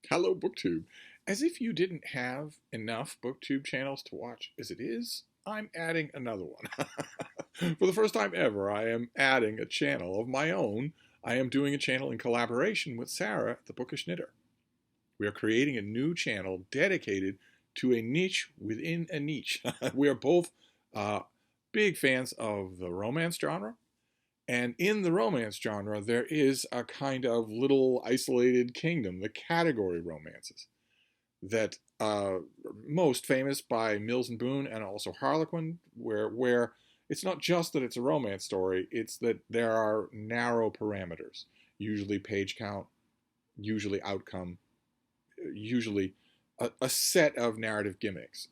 Hello, BookTube. As if you didn't have enough BookTube channels to watch as it is, I'm adding another one. For the first time ever, I am adding a channel of my own. I am doing a channel in collaboration with Sarah, the Bookish Knitter. We are creating a new channel dedicated to a niche within a niche. We are both big fans of the romance genre. And in the romance genre, there is a kind of little isolated kingdom, the category romances, that most famous by Mills and Boon and also Harlequin, where it's not just that it's a romance story, it's that there are narrow parameters, usually page count, usually outcome, usually a set of narrative gimmicks.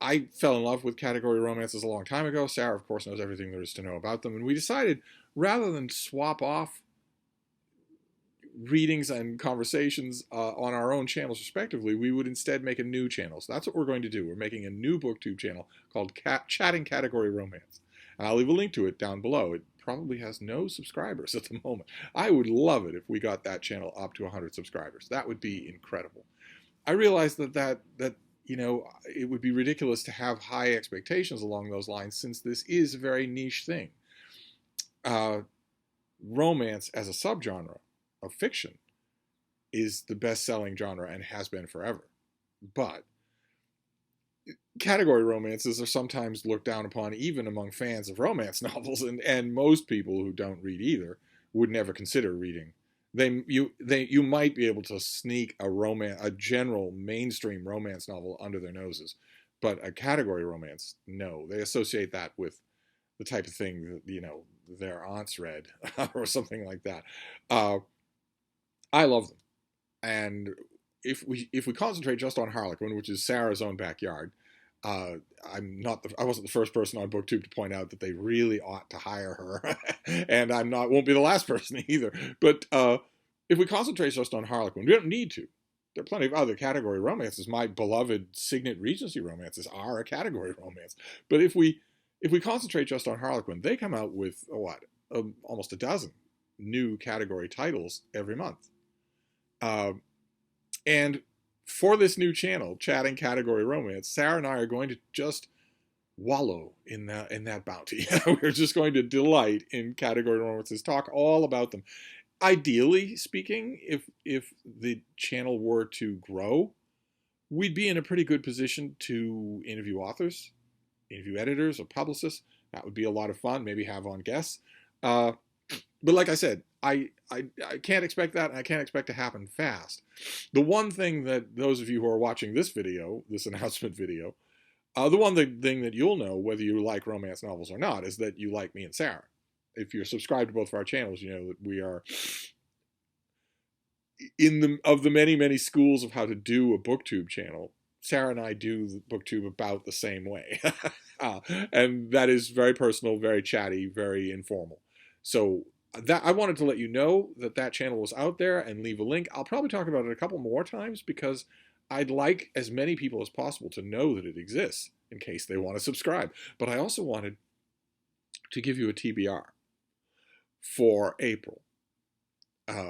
I fell in love with category romances a long time ago. Sarah, of course, knows everything there is to know about them. And we decided, rather than swap off readings and conversations on our own channels respectively, we would instead make a new channel. So that's what we're going to do. We're making a new BookTube channel called Chatting Category Romance. And I'll leave a link to it down below. It probably has no subscribers at the moment. I would love it if we got that channel up to 100 subscribers. That would be incredible. I realized that you know, it would be ridiculous to have high expectations along those lines, since this is a very niche thing. Romance as a subgenre of fiction is the best-selling genre and has been forever. But category romances are sometimes looked down upon even among fans of romance novels, and most people who don't read either would never consider reading. You might be able to sneak a general mainstream romance novel under their noses, but a category romance, no. They associate that with the type of thing that, you know, their aunts read or something like that. I love them, and if we concentrate just on Harlequin, which is Sarah's own backyard, I wasn't the first person on BookTube to point out that they really ought to hire her, and won't be the last person either. But if we concentrate just on Harlequin, we don't need to. There are plenty of other category romances. My beloved Signet Regency romances are a category romance. But if we concentrate just on Harlequin, they come out with almost a dozen new category titles every month, and for this new channel, Chatting Category Romance, Sarah and I are going to just wallow in that bounty. We're just going to delight in category romances, talk all about them. Ideally speaking, if the channel were to grow, we'd be in a pretty good position to interview authors, interview editors or publicists. That would be a lot of fun, maybe have on guests. But like I said, I can't expect that, and I can't expect to happen fast. The one thing that those of you who are watching this video, this announcement video, the one thing that you'll know whether you like romance novels or not is that you like me and Sarah. If you're subscribed to both of our channels, you know that we are of the many schools of how to do a BookTube channel. Sarah and I do the BookTube about the same way, and that is very personal, very chatty, very informal. So I wanted to let you know that channel was out there and leave a link. I'll probably talk about it a couple more times because I'd like as many people as possible to know that it exists in case they want to subscribe. But I also wanted to give you a TBR for April,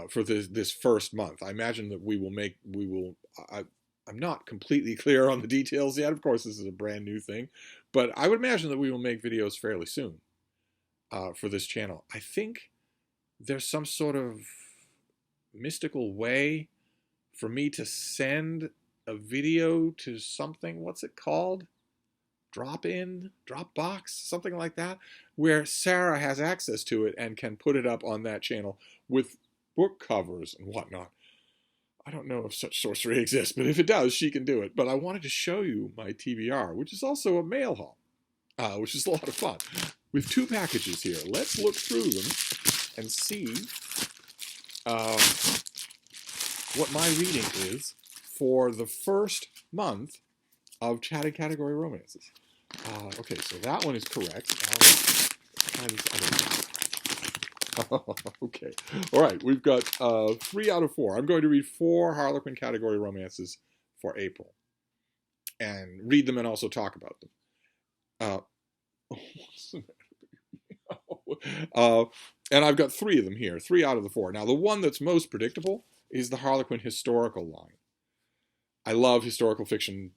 for this first month. I imagine that I'm not completely clear on the details yet. Of course, this is a brand new thing, but I would imagine that we will make videos fairly soon for this channel. I think there's some sort of mystical way for me to send a video to something, what's it called? Dropbox, something like that, where Sarah has access to it and can put it up on that channel with book covers and whatnot. I don't know if such sorcery exists, but if it does, she can do it. But I wanted to show you my TBR, which is also a mail haul, which is a lot of fun. With two packages here. Let's look through them and see what my reading is for the first month of Chatting Category Romances. Okay, so that one is correct. Okay. All right, we've got 3 out of 4. I'm going to read 4 Harlequin category romances for April, and read them and also talk about them. What's the matter? And I've got 3 of them here, 3 out of the 4. Now, the one that's most predictable is the Harlequin historical line. I love historical fiction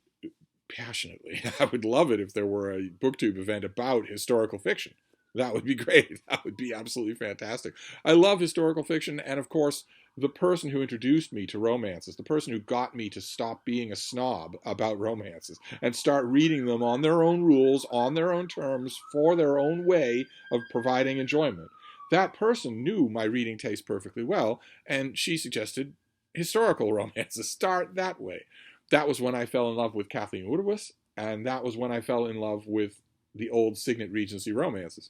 passionately. I would love it if there were a booktube event about historical fiction. That would be great. That would be absolutely fantastic. I love historical fiction, and of course, the person who introduced me to romances, the person who got me to stop being a snob about romances and start reading them on their own rules, on their own terms, for their own way of providing enjoyment. That person knew my reading taste perfectly well, and she suggested historical romances. Start that way. That was when I fell in love with Kathleen Woodiwiss, and that was when I fell in love with the old Signet Regency romances.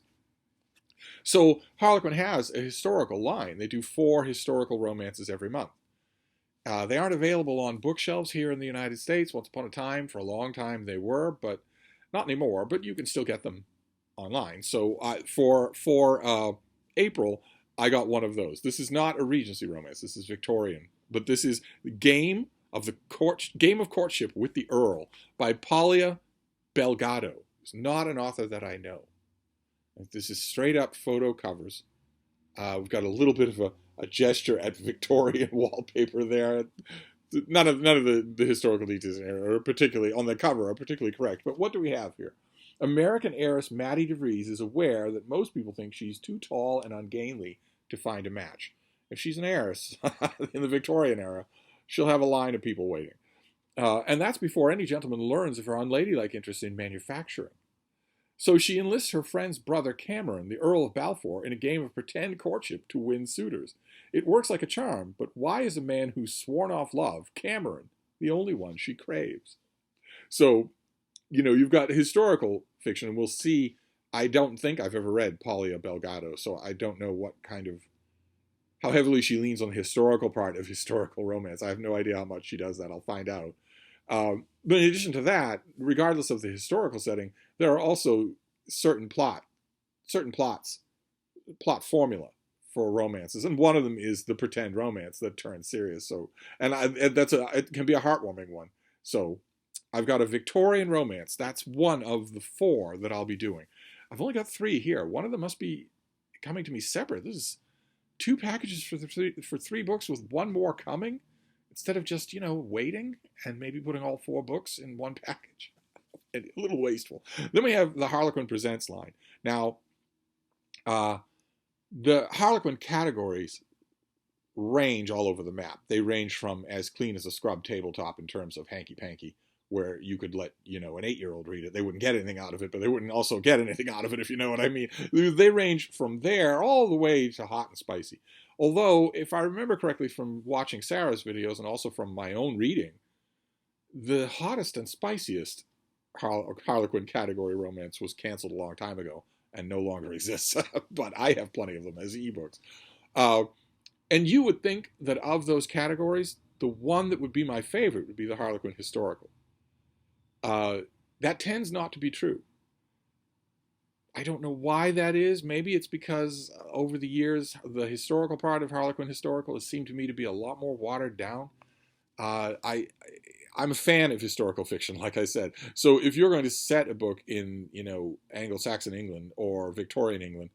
So Harlequin has a historical line. They do 4 historical romances every month. They aren't available on bookshelves here in the United States. Once upon a time, for a long time, they were, but not anymore. But you can still get them online. So for April, I got one of those. This is not a Regency romance. This is Victorian, but this is Game of Courtship with the Earl by Paula Belgado. It's not an author that I know. This is straight up photo covers. We've got a little bit of a gesture at Victorian wallpaper there. None of the historical details are particularly on the cover are particularly correct. But what do we have here? American heiress Maddie DeVries is aware that most people think she's too tall and ungainly to find a match. If she's an heiress in the Victorian era, she'll have a line of people waiting. And that's before any gentleman learns of her unladylike interest in manufacturing. So she enlists her friend's brother Cameron, the Earl of Balfour, in a game of pretend courtship to win suitors. It works like a charm, but why is a man who's sworn off love, Cameron, the only one she craves? So, you've got historical fiction, and we'll see. I don't think I've ever read Paula Belgado, so I don't know how heavily she leans on the historical part of historical romance. I have no idea how much she does that. I'll find out. But in addition to that, regardless of the historical setting, there are also certain plot formula for romances, and one of them is the pretend romance that turns serious. So, it can be a heartwarming one. So, I've got a Victorian romance. That's one of the 4 that I'll be doing. I've only got 3 here. One of them must be coming to me separate. This is 2 packages for 3 books with 1 more coming, instead of just waiting and maybe putting all 4 books in 1 package. A little wasteful. Then we have the Harlequin Presents line. Now, the Harlequin categories range all over the map. They range from as clean as a scrub tabletop in terms of hanky-panky, where you could let, an 8-year-old read it. They wouldn't get anything out of it, but they wouldn't also get anything out of it, if you know what I mean. They range from there all the way to hot and spicy. Although, if I remember correctly from watching Sarah's videos and also from my own reading, the hottest and spiciest Harlequin category romance was canceled a long time ago and no longer exists. But I have plenty of them as ebooks. And you would think that of those categories, the one that would be my favorite would be the Harlequin historical. That tends not to be true. I don't know why that is. Maybe it's because over the years, the historical part of Harlequin historical has seemed to me to be a lot more watered down. I'm a fan of historical fiction, like I said. So if you're going to set a book in, Anglo-Saxon England or Victorian England,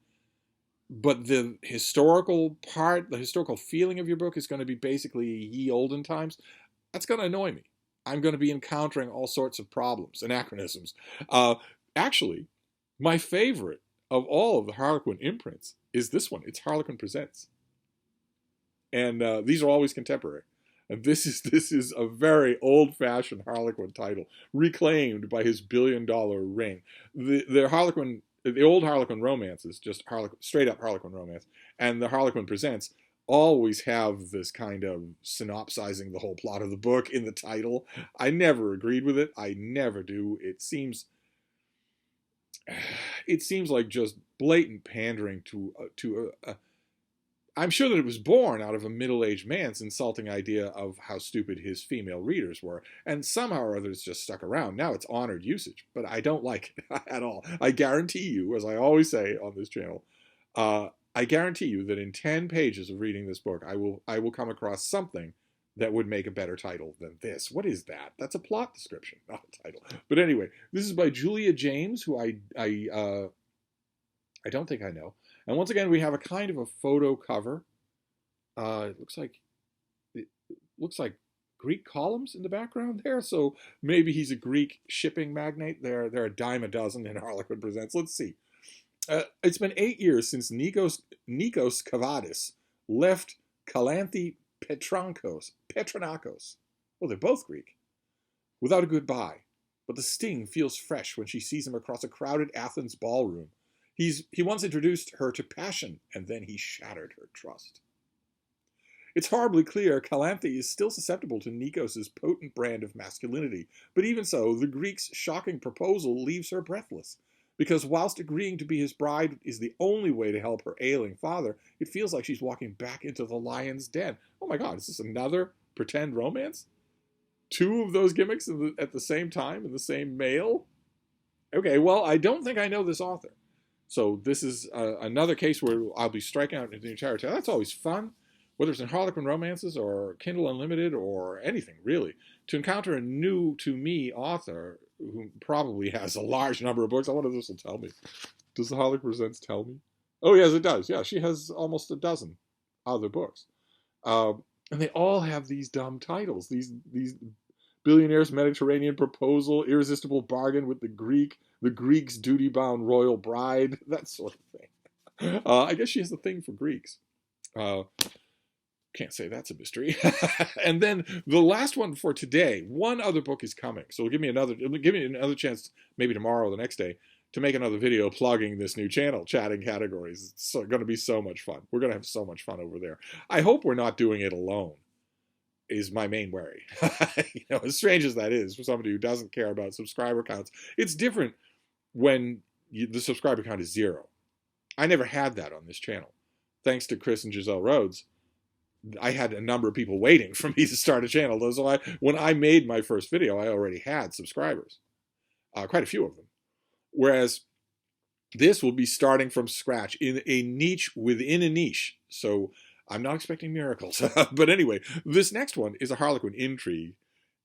but the historical part, the historical feeling of your book is going to be basically ye olden times, that's going to annoy me. I'm going to be encountering all sorts of problems, anachronisms. Actually, my favorite of all of the Harlequin imprints is this one. It's Harlequin Presents. And these are always contemporary. And this is a very old-fashioned Harlequin title, reclaimed by his billion-dollar ring. The old Harlequin romances, just straight-up Harlequin romance, and the Harlequin Presents always have this kind of synopsizing the whole plot of the book in the title. I never agreed with it. I never do. It seems like just blatant pandering to I'm sure that it was born out of a middle-aged man's insulting idea of how stupid his female readers were, and somehow or other it's just stuck around. Now it's honored usage, but I don't like it at all. I guarantee you, as I always say on this channel, I guarantee you that in 10 pages of reading this book, I will come across something that would make a better title than this. What is that? That's a plot description, not a title. But anyway, this is by Julia James, who I don't think I know. And once again, we have a kind of a photo cover. It looks like looks like Greek columns in the background there. So maybe he's a Greek shipping magnate. They're a dime a dozen in Harlequin Presents. Let's see. It's been 8 years since Nikos Kavadis left Kalanthi Petronakos. Well, they're both Greek. Without a goodbye. But the sting feels fresh when she sees him across a crowded Athens ballroom. He once introduced her to passion, and then he shattered her trust. It's horribly clear Calanthe is still susceptible to Nikos' potent brand of masculinity, but even so, the Greek's shocking proposal leaves her breathless. Because whilst agreeing to be his bride is the only way to help her ailing father, it feels like she's walking back into the lion's den. Oh my god, is this another pretend romance? 2 of those gimmicks at the same time in the same mail? Okay, well, I don't think I know this author. So this is another case where I'll be striking out the entire tale. That's always fun, whether it's in Harlequin Romances or Kindle Unlimited or anything, really. To encounter a new, to me, author who probably has a large number of books. I wonder if this will tell me. Does the Harlequin Presents tell me? Oh, yes, it does. Yeah, she has almost a dozen other books. And they all have these dumb titles. These Billionaire's Mediterranean Proposal, Irresistible Bargain with the Greek's Duty-Bound Royal Bride, that sort of thing. I guess she has a thing for Greeks. Can't say that's a mystery. And then the last one for today, one other book is coming. So it'll give me another chance, maybe tomorrow or the next day, to make another video plugging this new channel, Chatting Categories. It's going to be so much fun. We're going to have so much fun over there. I hope we're not doing it alone, is my main worry. As strange as that is for somebody who doesn't care about subscriber counts, it's different when the subscriber count is 0. I never had that on this channel. Thanks to Chris and Giselle Rhodes, I had a number of people waiting for me to start a channel. So when I made my first video, I already had subscribers, quite a few of them. Whereas this will be starting from scratch in a niche within a niche. So I'm not expecting miracles. But anyway, this next one is a Harlequin intrigue.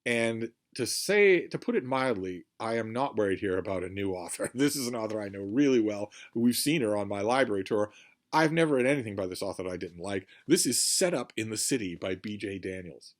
And to put it mildly, I am not worried here about a new author. This is an author I know really well. We've seen her on my library tour. I've never read anything by this author that I didn't like. This is Set Up in the City by B.J. Daniels,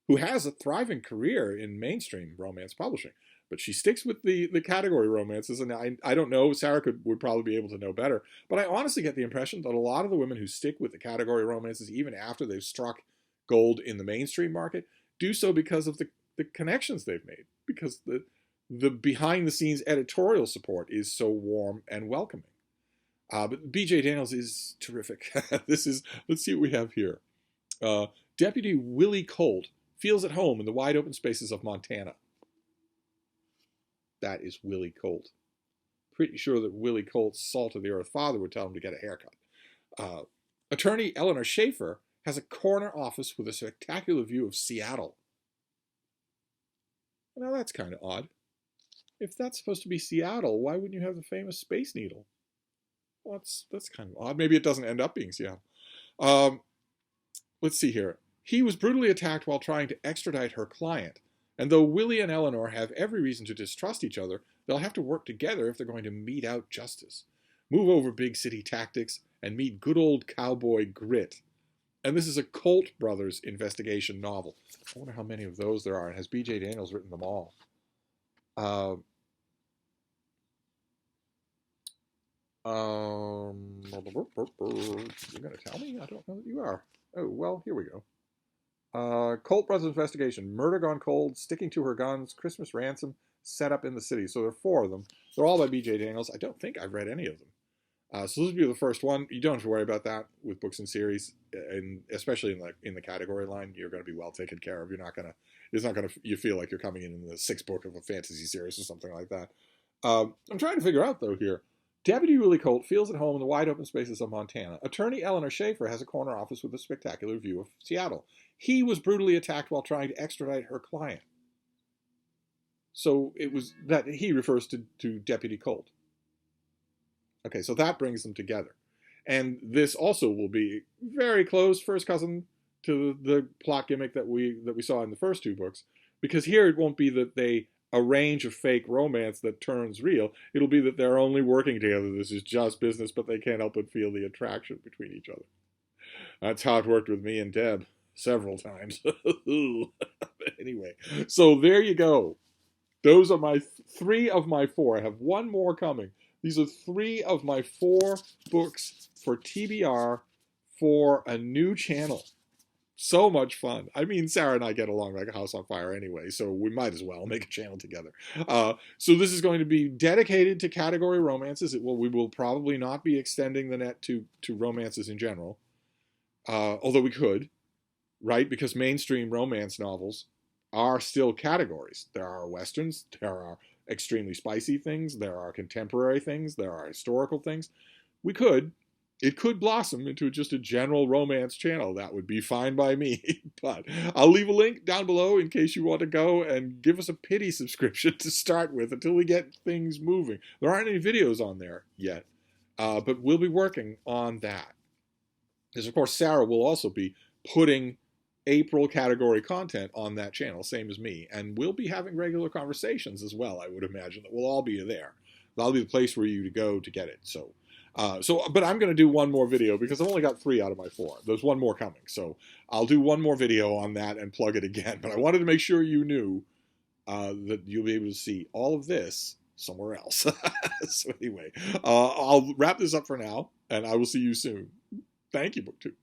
who has a thriving career in mainstream romance publishing. But she sticks with the category romances, and I don't know, Sarah would probably be able to know better, but I honestly get the impression that a lot of the women who stick with the category romances, even after they've struck gold in the mainstream market, do so because of the connections they've made, because the behind-the-scenes editorial support is so warm and welcoming. But B.J. Daniels is terrific. Let's see what we have here. Deputy Willie Colt feels at home in the wide open spaces of Montana. That is Willie Colt. Pretty sure that Willie Colt's salt-of-the-earth father would tell him to get a haircut. Attorney Eleanor Schaefer has a corner office with a spectacular view of Seattle. Now that's kind of odd. If that's supposed to be Seattle, why wouldn't you have the famous Space Needle? Well, that's kind of odd. Maybe it doesn't end up being Seattle. Let's see here. He was brutally attacked while trying to extradite her client. And though Willie and Eleanor have every reason to distrust each other, they'll have to work together if they're going to mete out justice, move over big city tactics, and meet good old cowboy grit. And this is a Colt Brothers investigation novel. I wonder how many of those there are, and has B.J. Daniels written them all? You're going to tell me? I don't know that you are. Oh, well, here we go. Colt Brothers Investigation, Murder Gone Cold, Sticking to Her Guns, Christmas Ransom, Set Up in the City. So there are 4 of them. They're all by B.J. Daniels. I don't think I've read any of them. So this will be the first one. You don't have to worry about that with books and series, and especially in the category line. You're going to be well taken care of. You feel like you're coming in the 6th book of a fantasy series or something like that. I'm trying to figure out though here. Deputy Willie Colt feels at home in the wide open spaces of Montana. Attorney Eleanor Schaefer has a corner office with a spectacular view of Seattle. He was brutally attacked while trying to extradite her client. So it was that he refers to Deputy Colt. Okay, so that brings them together. And this also will be very close first cousin to the plot gimmick that we saw in the first 2 books. Because here it won't be that they arrange a fake romance that turns real. It'll be that they're only working together. This is just business, but they can't help but feel the attraction between each other. That's how it worked with me and Deb. several times. Anyway, so there you go. Those are my 3 of my 4. I have one more coming. These are 3 of my 4 books for TBR for a new channel. So much fun. I mean, Sarah and I get along like a house on fire anyway, so we might as well make a channel together. So this is going to be dedicated to category romances. We will probably not be extending the net to romances in general, although we could, right? Because mainstream romance novels are still categories. There are westerns, there are extremely spicy things, there are contemporary things, there are historical things. It could blossom into just a general romance channel. That would be fine by me. But I'll leave a link down below in case you want to go and give us a pity subscription to start with until we get things moving. There aren't any videos on there yet, but we'll be working on that. Because, of course, Sarah will also be putting April category content on that channel, same as me. And we'll be having regular conversations as well, I would imagine. That we'll all be there. That'll be the place for you to go to get it. But I'm going to do one more video because I've only got 3 out of my 4. There's one more coming. So I'll do one more video on that and plug it again. But I wanted to make sure you knew that you'll be able to see all of this somewhere else. So anyway, I'll wrap this up for now, and I will see you soon. Thank you, BookTube.